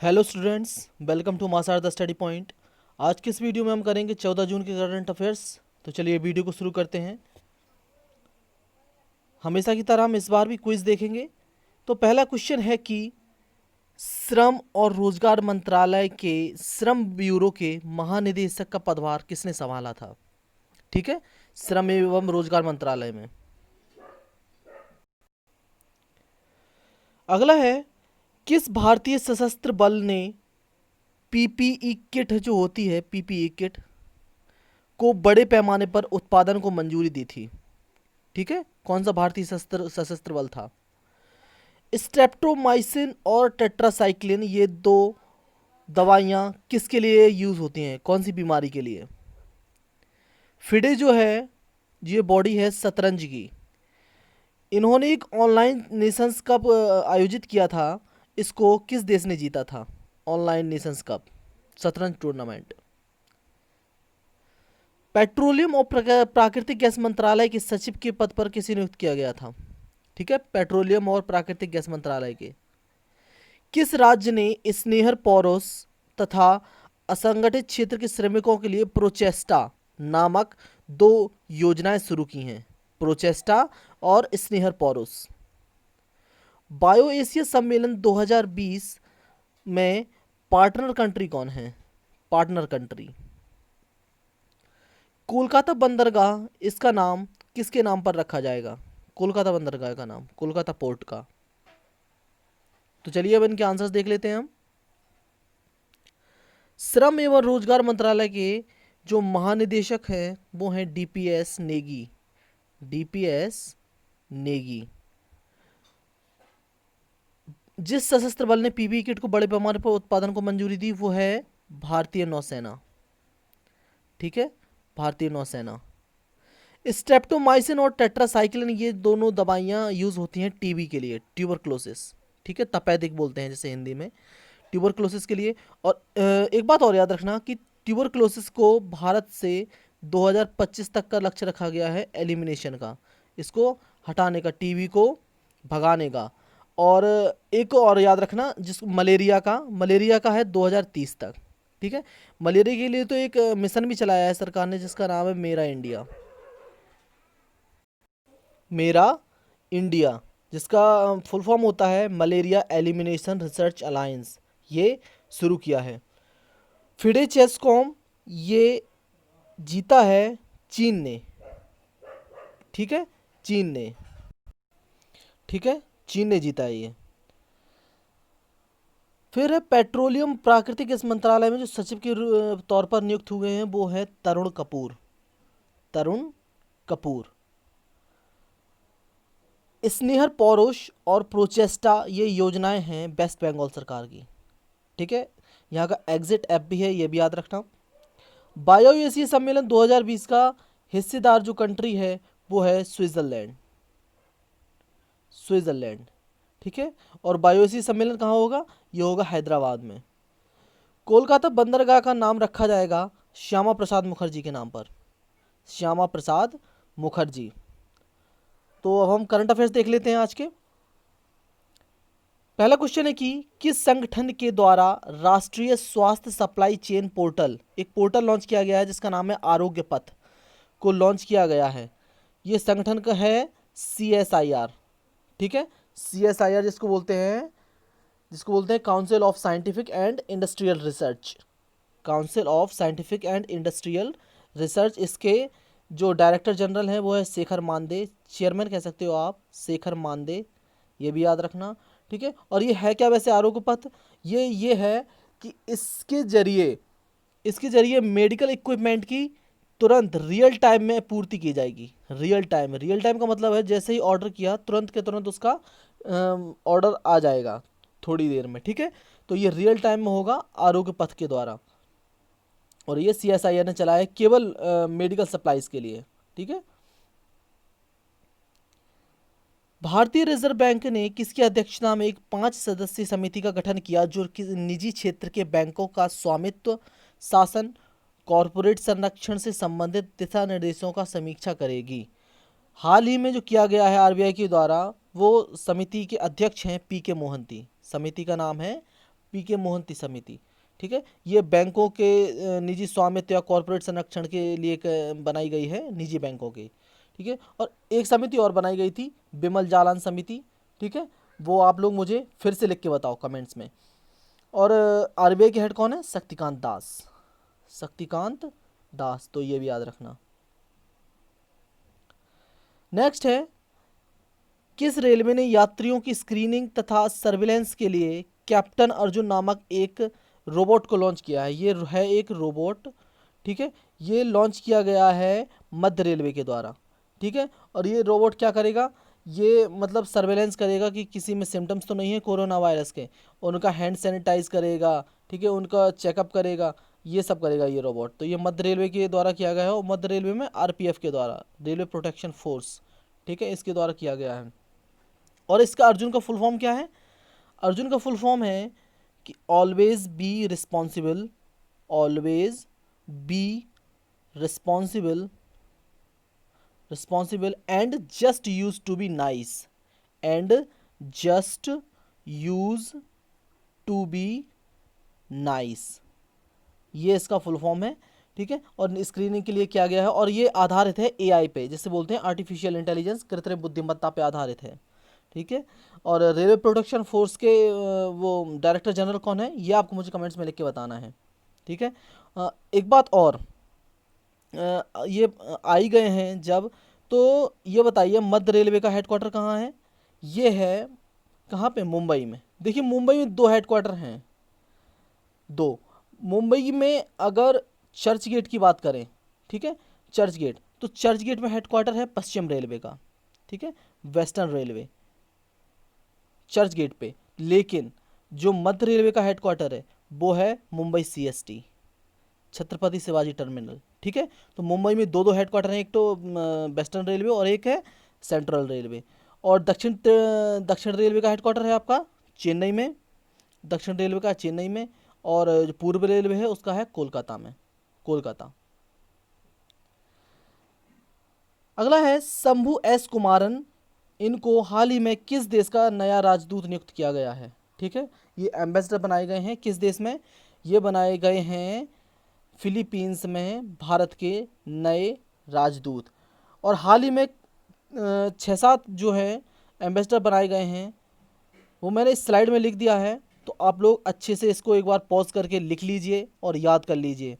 Hello students, welcome to मासार the study point. आज के इस वीडियो में हम करेंगे 14 जून के करंट अफेयर्स। तो चलिए वीडियो को शुरू करते हैं। हमेशा की तरह हम इस बार भी क्विज देखेंगे। तो पहला क्वेश्चन है कि श्रम और रोजगार मंत्रालय के श्रम ब्यूरो के महानिदेशक का पदभार किसने संभाला था? ठीक है, श्रम एवं रोजगार मंत्रालय में। अगला है, किस भारतीय सशस्त्र बल ने पीपीई किट जो होती है, पीपीई किट को बड़े पैमाने पर उत्पादन को मंजूरी दी थी? ठीक है, कौन सा भारतीय सशस्त्र सशस्त्र बल था? स्ट्रेप्टोमाइसिन और टेट्रासाइक्लिन, ये दो दवाइयाँ किसके लिए यूज़ होती हैं, कौन सी बीमारी के लिए? फिडे जो है, ये बॉडी है शतरंज की। इन्होंने एक ऑनलाइन नेशंस कप आयोजित किया था। इसको किस देश ने जीता था? ऑनलाइन नेशंस कप शतरंज टूर्नामेंट। पेट्रोलियम और प्राकृतिक गैस मंत्रालय के सचिव के पद पर किसे नियुक्त किया गया था? ठीक है, पेट्रोलियम और प्राकृतिक गैस मंत्रालय के किस राज्य ने स्नेहर पौरोस तथा असंगठित क्षेत्र के श्रमिकों के लिए प्रोचेस्टा नामक दो योजनाएं शुरू की हैं? प्रोचेस्टा और स्नेहर पौरोस। बायो एशिया सम्मेलन 2020 में पार्टनर कंट्री कौन है? पार्टनर कंट्री कोलकाता बंदरगाह, इसका नाम किसके नाम पर रखा जाएगा? कोलकाता बंदरगाह का नाम कोलकाता पोर्ट का। तो चलिए अब इनके आंसर्स देख लेते हैं हम। श्रम एवं रोजगार मंत्रालय के जो महानिदेशक हैं वो हैं डीपीएस नेगी। डीपीएस नेगी। जिस सशस्त्र बल ने पीपीई किट को बड़े पैमाने पर उत्पादन को मंजूरी दी वो है भारतीय नौसेना। ठीक है, भारतीय नौसेना। स्ट्रेप्टोमाइसिन और टेट्रासाइक्लिन, ये दोनों दवाइयाँ यूज़ होती हैं टीबी के लिए, ट्यूबरक्लोसिस। ठीक है, तपेदिक बोलते हैं जैसे हिंदी में, ट्यूबरक्लोसिस के लिए। और एक बात और याद रखना कि ट्यूबरक्लोसिस को भारत से 2025 तक का लक्ष्य रखा गया है एलिमिनेशन का, इसको हटाने का, टीबी को भगाने का। और एक और याद रखना, जिस मलेरिया का है 2030 तक। ठीक है, मलेरिया के लिए तो एक मिशन भी चलाया है सरकार ने जिसका नाम है मेरा इंडिया। मेरा इंडिया, जिसका फुल फॉर्म होता है मलेरिया एलिमिनेशन रिसर्च अलायंस, ये शुरू किया है। फिडे चेस्कॉम, ये जीता है चीन ने। ठीक है, चीन ने। ठीक है, चीन ने जीता है ये। फिर है पेट्रोलियम प्राकृतिक गैस मंत्रालय में जो सचिव के तौर पर नियुक्त हुए हैं वो है तरुण कपूर। तरुण कपूर। स्नेहर पौरोश और प्रोचेस्टा, ये योजनाएं हैं वेस्ट बंगाल सरकार की। ठीक है, यहाँ का एग्जिट ऐप भी है, ये भी याद रखना। बायो एशिया सम्मेलन 2020 का हिस्सेदार जो कंट्री है वो है स्विट्जरलैंड। स्विट्जरलैंड। ठीक है, और बायो एशिया सम्मेलन कहाँ होगा? ये होगा हैदराबाद में। कोलकाता बंदरगाह का नाम रखा जाएगा श्यामा प्रसाद मुखर्जी के नाम पर। श्यामा प्रसाद मुखर्जी। तो अब हम करंट अफेयर्स देख लेते हैं आज के। पहला क्वेश्चन है कि किस संगठन के द्वारा राष्ट्रीय स्वास्थ्य सप्लाई चेन पोर्टल, एक पोर्टल लॉन्च किया गया है जिसका नाम है आरोग्य पथ, को लॉन्च किया गया है? ये संगठन का है CSIR। ठीक है, CSIR जिसको बोलते हैं council of scientific and industrial research. Council of scientific and industrial research. इसके जो डायरेक्टर जनरल हैं वो है शेखर मांदे, चेयरमैन कह सकते हो आप, शेखर मांदे, ये भी याद रखना। ठीक है, और ये है क्या वैसे आरोग्य पथ? ये है कि इसके जरिए मेडिकल इक्विपमेंट की तुरंत रियल टाइम में पूर्ति की जाएगी। रियल टाइम का मतलब है जैसे ही ऑर्डर किया तुरंत के तुरंत उसका ऑर्डर आ जाएगा थोड़ी देर में। ठीक है, तो ये रियल टाइम में होगा आरोग्य पथ के द्वारा, और ये CSIR ने चलाया है केवल मेडिकल सप्लाईज के लिए। ठीक है। भारतीय रिजर्व बैंक ने किसकी अध्यक्षता में एक 5 सदस्यीय समिति का गठन किया जो कि निजी क्षेत्र के बैंकों का स्वामित्व, शासन, कॉरपोरेट संरक्षण से संबंधित दिशा निर्देशों का समीक्षा करेगी? हाल ही में जो किया गया है RBI के द्वारा, वो समिति के अध्यक्ष हैं PK मोहंती। समिति का नाम है पीके मोहंती समिति। ठीक है, ये बैंकों के निजी स्वामित्व या कॉरपोरेट संरक्षण के लिए बनाई गई है, निजी बैंकों के। ठीक है, और एक समिति और बनाई गई थी, बिमल जालान समिति। ठीक है, वो आप लोग मुझे फिर से लिख के बताओ कमेंट्स में। और आरबीआई के हेड कौन है? शक्तिकांत दास, शक्तिकांत दास, तो ये भी याद रखना। नेक्स्ट है, किस रेलवे ने यात्रियों की स्क्रीनिंग तथा सर्विलेंस के लिए कैप्टन अर्जुन नामक एक रोबोट को लॉन्च किया है? ये है एक रोबोट। ठीक है, ये लॉन्च किया गया है मध्य रेलवे के द्वारा। ठीक है, और ये रोबोट क्या करेगा? ये मतलब सर्वेलेंस करेगा कि किसी में सिम्टम्स तो नहीं है कोरोना वायरस के, उनका हैंड सैनिटाइज करेगा। ठीक है, उनका चेकअप करेगा, ये सब करेगा ये रोबोट। तो ये मध्य रेलवे के द्वारा किया गया है, और मध्य रेलवे में आरपीएफ के द्वारा, रेलवे प्रोटेक्शन फोर्स, ठीक है, इसके द्वारा किया गया है। और इसका अर्जुन का फुल फॉर्म क्या है? अर्जुन का फुल फॉर्म है कि always be responsible, always be responsible, responsible and just use to be nice, and just use to be nice, ये इसका फुल फॉर्म है। ठीक है, और स्क्रीनिंग के लिए किया गया है, और ये आधारित है एआई पे, जिसे बोलते हैं आर्टिफिशियल इंटेलिजेंस, कृत्रिम बुद्धिमत्ता पे आधारित है। ठीक है, और रेलवे प्रोटेक्शन फोर्स के वो डायरेक्टर जनरल कौन है, ये आपको मुझे कमेंट्स में लिख के बताना है। ठीक है, एक बात और, ये आई गए हैं जब, तो ये बताइए मध्य रेलवे का हेडक्वार्टर कहाँ है? ये है कहाँ पे? मुंबई में। देखिए मुंबई में दो हेडक्वार्टर हैं, दो। मुंबई में अगर चर्च गेट की बात करें, ठीक है, चर्च गेट, तो चर्च गेट में हेडक्वार्टर है पश्चिम रेलवे का। ठीक है, वेस्टर्न रेलवे चर्च गेट पे। लेकिन जो मध्य रेलवे का हेडक्वार्टर है वो है मुंबई सीएसटी, छत्रपति शिवाजी टर्मिनल। ठीक है, तो मुंबई में दो दो हेडक्वार्टर हैं, एक तो वेस्टर्न रेलवे और एक है सेंट्रल रेलवे। और दक्षिण रेलवे का हेडक्वार्टर है आपका चेन्नई में, दक्षिण रेलवे का चेन्नई में, और जो पूर्व रेलवे है उसका है कोलकाता में, कोलकाता। अगला है शंभू एस कुमारन, इनको हाल ही में किस देश का नया राजदूत नियुक्त किया गया है? ठीक है, ये एम्बेसडर बनाए गए हैं किस देश में? ये बनाए गए हैं फिलीपींस में, भारत के नए राजदूत। और हाल ही में 6-7 जो है एम्बेसडर बनाए गए हैं, वो मैंने इस स्लाइड में लिख दिया है, तो आप लोग अच्छे से इसको एक बार पॉज करके लिख लीजिए और याद कर लीजिए।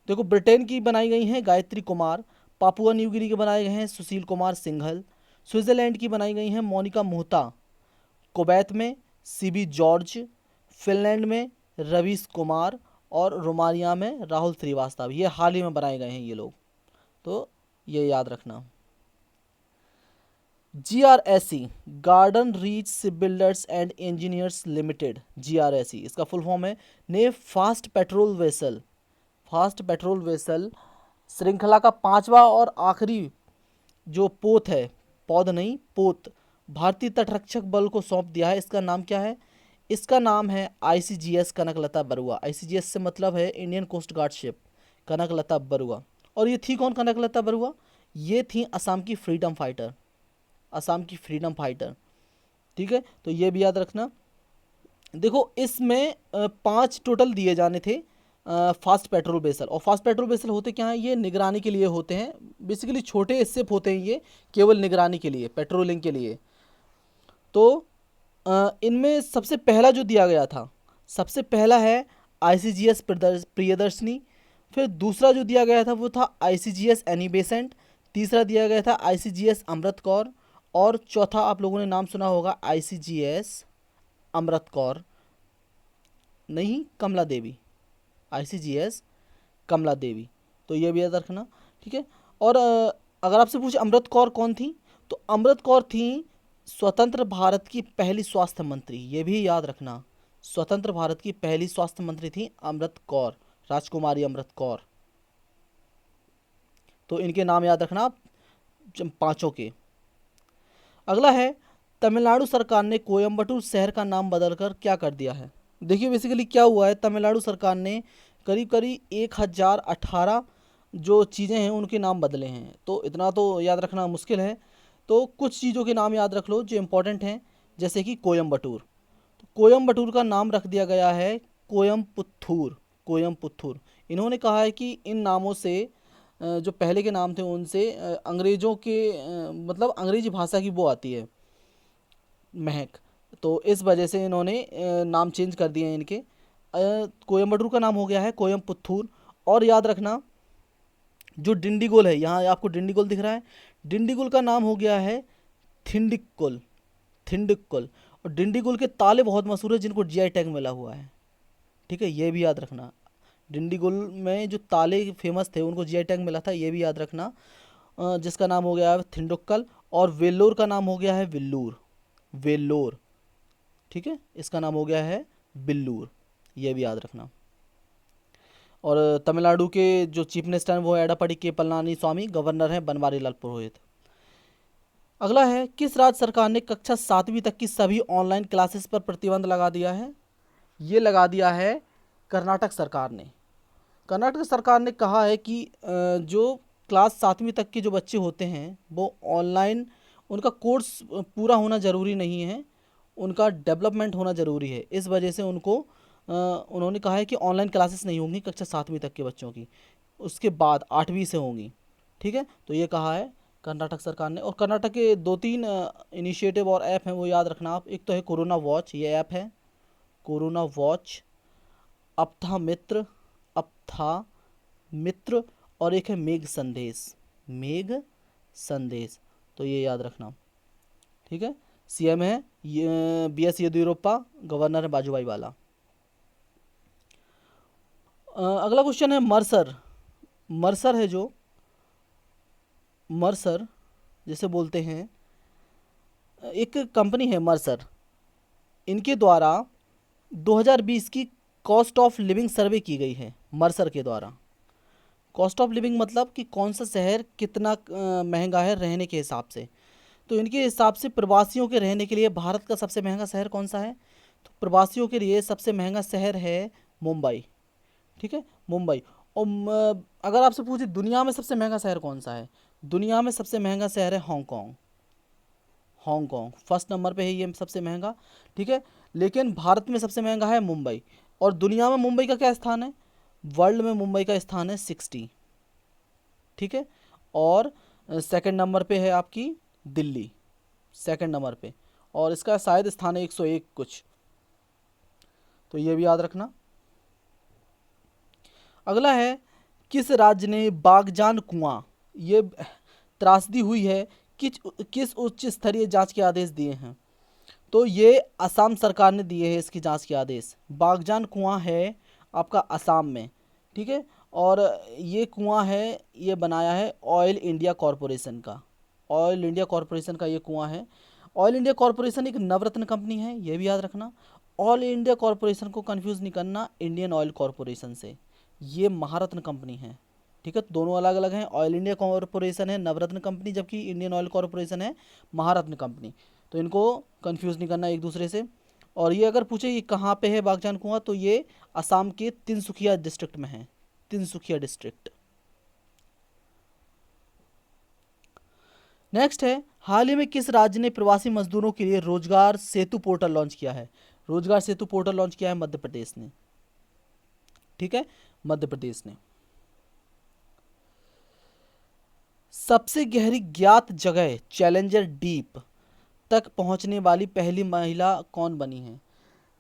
देखो, ब्रिटेन की बनाई गई हैं Gayatri Kumar, Papua New Guinea के बनाए गए हैं सुशील कुमार सिंघल, स्विट्ज़रलैंड की बनाई गई हैं मोनिका मोहता, कुवैत में सीबी जॉर्ज, फिनलैंड में रवीश कुमार, और रोमानिया में राहुल श्रीवास्तव। ये हाल ही में बनाए गए हैं ये लोग, तो ये याद रखना। GRSE, garden reach ship builders and engineers limited, GRSE इसका फुल फॉर्म है, ने fast patrol vessel, fast patrol vessel श्रृंखला का 5वां और आखिरी जो पोत है, पौध नहीं पोत, भारतीय तटरक्षक बल को सौंप दिया है। इसका नाम क्या है? इसका नाम है ICGS कनकलता बरुआ। ICGS से मतलब है Indian coast guard ship Kanaklata Barua. और ये थी कौन कनकलता बरुआ? ये थी असम की फ्रीडम फाइटर, असम की फ्रीडम फाइटर। ठीक है, तो ये भी याद रखना। देखो इसमें 5 टोटल दिए जाने थे फास्ट पेट्रोल वेसल। और फास्ट पेट्रोल वेसल होते क्या हैं? ये निगरानी के लिए होते हैं, बेसिकली छोटे शिप होते हैं ये, केवल निगरानी के लिए, पेट्रोलिंग के लिए। तो इनमें सबसे पहला जो दिया गया था, सबसे पहला है ICGS प्रियदर्शनी, फिर दूसरा जो दिया गया था वो था ICGS एनी बेसेंट, तीसरा दिया गया था ICGS अमृत कौर, और चौथा आप लोगों ने नाम सुना होगा ICGS अमृत कौर नहीं, कमला देवी, ICGS कमला देवी। तो ये भी याद रखना। ठीक है, और अगर आपसे पूछे अमृत कौर कौन थी, तो अमृत कौर थी स्वतंत्र भारत की पहली स्वास्थ्य मंत्री। ये भी याद रखना, स्वतंत्र भारत की पहली स्वास्थ्य मंत्री थी अमृत कौर, राजकुमारी अमृत कौर। तो इनके नाम याद रखना आप, 5 के। अगला है, तमिलनाडु सरकार ने कोयम्बटूर शहर का नाम बदलकर क्या कर दिया है? देखिए बेसिकली क्या हुआ है, तमिलनाडु सरकार ने करीब करीब 1018 जो चीज़ें हैं उनके नाम बदले हैं। तो इतना तो याद रखना मुश्किल है, तो कुछ चीज़ों के नाम याद रख लो जो इम्पोर्टेंट हैं, जैसे कि कोयम्बटूर। तो कोयम्बटूर का नाम रख दिया गया है कोयम्पुत्थूर। कोयम्पुत्थूर। इन्होंने कहा है कि इन नामों से जो पहले के नाम थे उनसे अंग्रेज़ों के मतलब अंग्रेजी भाषा की वो आती है महक, तो इस वजह से इन्होंने नाम चेंज कर दिए हैं इनके। कोयम्बटूर का नाम हो गया है कोयम्पुत्थूर। और याद रखना जो डिंडीगुल है, यहाँ आपको डिंडीगुल दिख रहा है, डिंडीगुल का नाम हो गया है थिंडिक्कुल। थिंडिक्कुल। और डिंडीगुल के ताले बहुत मशहूर है जिनको जीआई टैग मिला हुआ है। ठीक है, ये भी याद रखना। डिंडीगुल में जो ताले फेमस थे उनको जीआई टैग मिला था, ये भी याद रखना। जिसका नाम हो गया है थिंडुक्कल। और वेल्लोर का नाम हो गया है विल्लूर। वेल्लोर। ठीक है, इसका नाम हो गया है बिल्लूर, ये भी याद रखना। और तमिलनाडु के जो चीफ मिनिस्टर हैं वो है एडापड़ी के पलनानी स्वामी, गवर्नर हैं बनवारी लाल पुरोहित। अगला है, किस राज्य सरकार ने कक्षा 7वीं तक की सभी ऑनलाइन क्लासेस पर प्रतिबंध लगा दिया है? ये लगा दिया है कर्नाटक सरकार ने। कर्नाटक सरकार ने कहा है कि जो क्लास 7वीं तक के जो बच्चे होते हैं वो ऑनलाइन, उनका कोर्स पूरा होना ज़रूरी नहीं है, उनका डेवलपमेंट होना ज़रूरी है। इस वजह से उनको उन्होंने कहा है कि ऑनलाइन क्लासेस नहीं होंगी कक्षा 7वीं तक के बच्चों की, उसके बाद 8वीं से होंगी। ठीक है, तो ये कहा है कर्नाटक सरकार ने। और कर्नाटक के 2-3 इनिशिएटिव और ऐप हैं वो याद रखना आप। एक तो है कोरोना वॉच, ये ऐप है कोरोना वॉच। अपथा मित्र, अपथा मित्र। और एक है मेघ संदेश, मेघ संदेश, तो ये याद रखना। ठीक है, सीएम है ये बीएस येदियुरप्पा, गवर्नर है वाजुभाई वाला। अगला क्वेश्चन है मर्सर। मर्सर है जो, मर्सर जिसे बोलते हैं, एक कंपनी है मर्सर, इनके द्वारा 2020 की कॉस्ट ऑफ लिविंग सर्वे की गई है मर्सर के द्वारा। कॉस्ट ऑफ लिविंग मतलब कि कौन सा शहर कितना महंगा है रहने के हिसाब से। तो इनके हिसाब से प्रवासियों के रहने के लिए भारत का सबसे महंगा शहर कौन सा है? तो प्रवासियों के लिए सबसे महंगा शहर है मुंबई। ठीक है, मुंबई। और अगर आपसे पूछे दुनिया में सबसे महंगा शहर कौन सा है, दुनिया में सबसे महंगा शहर है हांगकांग। हांगकांग फर्स्ट नंबर पे है ये सबसे महंगा। ठीक है, लेकिन भारत में सबसे महंगा है मुंबई। और दुनिया में मुंबई का क्या स्थान है? वर्ल्ड में मुंबई का स्थान है 60। ठीक है, और सेकंड नंबर पे है आपकी दिल्ली, सेकंड नंबर पे, और इसका शायद स्थान है 101 कुछ, तो ये भी याद रखना। अगला है, किस राज्य ने बागजान कुआं, ये त्रासदी हुई है, किस उच्च स्तरीय जांच के आदेश दिए हैं? तो ये असम सरकार ने दिए हैं इसकी जांच के आदेश। बागजान कुआं है आपका असम में। ठीक है, और ये कुआं है, ये बनाया है ऑयल इंडिया कॉरपोरेशन का। ऑयल इंडिया कॉरपोरेशन का ये कुआं है। ऑयल इंडिया कॉरपोरेशन एक नवरत्न कंपनी है, ये भी याद रखना। ऑयल इंडिया कॉरपोरेशन को कंफ्यूज नहीं करना इंडियन ऑयल कॉरपोरेशन से, ये महारत्न कंपनी है। ठीक है, दोनों अलग अलग हैं। ऑयल इंडिया कॉरपोरेशन है नवरत्न कंपनी, जबकि इंडियन ऑयल कॉरपोरेशन है महारत्न कंपनी, तो इनको कंफ्यूज नहीं करना एक दूसरे से। और ये अगर पूछे ये कहाँ पे है बागजान कुआं, तो ये असम के तिनसुकिया डिस्ट्रिक्ट में है, तिनसुकिया डिस्ट्रिक्ट। नेक्स्ट है, हाल ही में किस राज्य ने प्रवासी मजदूरों के लिए रोजगार सेतु पोर्टल लॉन्च किया है? रोजगार सेतु पोर्टल लॉन्च किया है मध्य प्रदेश ने। ठीक है, मध्य प्रदेश ने। सबसे गहरी ज्ञात जगह चैलेंजर डीप तक पहुंचने वाली पहली महिला कौन बनी है?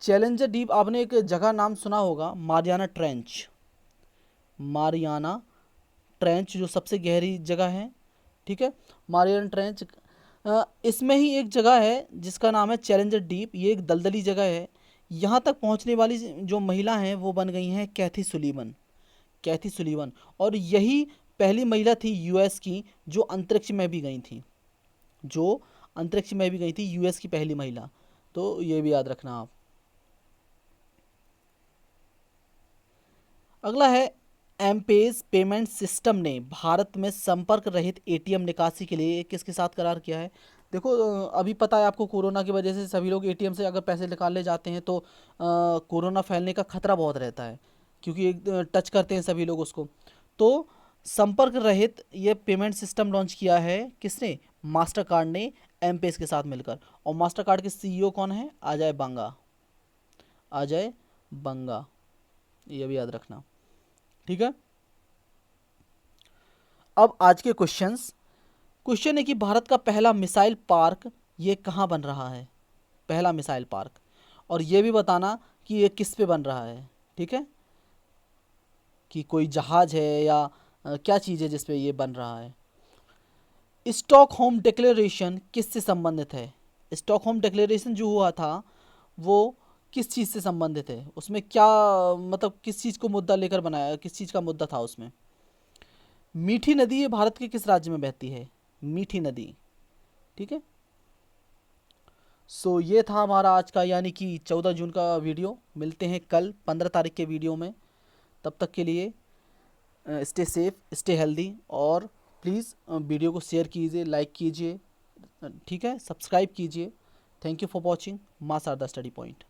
चैलेंजर डीप, आपने एक जगह नाम सुना होगा, मारियाना ट्रेंच। मारियाना ट्रेंच जो सबसे गहरी जगह है। ठीक है, मारियाना ट्रेंच। इसमें ही एक जगह है जिसका नाम है चैलेंजर डीप, ये एक दलदली जगह है। यहाँ तक पहुँचने वाली जो महिला हैं वो बन गई हैं कैथी सुलीवन। कैथी सुलीवन, और यही पहली महिला थी यूएस की जो अंतरिक्ष में भी गई थी, जो अंतरिक्ष में भी गई थी, यूएस की पहली महिला, तो ये भी याद रखना आप। अगला है, एमपेज पेमेंट सिस्टम ने भारत में संपर्क रहित एटीएम निकासी के लिए किसके साथ करार किया है? देखो अभी पता है आपको, कोरोना की वजह से सभी लोग एटीएम से अगर पैसे निकालने जाते हैं तो कोरोना फैलने का खतरा बहुत रहता है, क्योंकि एक टच करते हैं सभी लोग उसको। तो संपर्क रहित ये पेमेंट सिस्टम लॉन्च किया है किसने? मास्टर कार्ड ने एमपेज के साथ मिलकर। और मास्टर कार्ड के सीईओ कौन है? अजय बांगा। आ जाए बंगा, ये भी याद रखना, ठीक है। अब आज के क्वेश्चंस। क्वेश्चन है कि भारत का पहला मिसाइल पार्क ये कहाँ बन रहा है, पहला मिसाइल पार्क, और ये भी बताना कि ये किस पे बन रहा है, ठीक है, कि कोई जहाज है या क्या चीज़ है जिस पे ये बन रहा है। स्टॉकहोम डिक्लेरेशन किससे संबंधित है, स्टॉकहोम डिक्लेरेशन जो हुआ था वो किस चीज़ से संबंधित है, उसमें क्या मतलब किस चीज़ को मुद्दा लेकर बनाया, किस चीज़ का मुद्दा था उसमें। मीठी नदी ये भारत के किस राज्य में बहती है, मीठी नदी, ठीक है। सो ये था हमारा आज का यानी कि 14 जून का वीडियो। मिलते हैं कल 15 तारीख के वीडियो में। तब तक के लिए स्टे सेफ, स्टे हेल्दी, और प्लीज़ वीडियो को शेयर कीजिए, लाइक कीजिए, ठीक है, सब्सक्राइब कीजिए। Thank you for watching mass are the study point.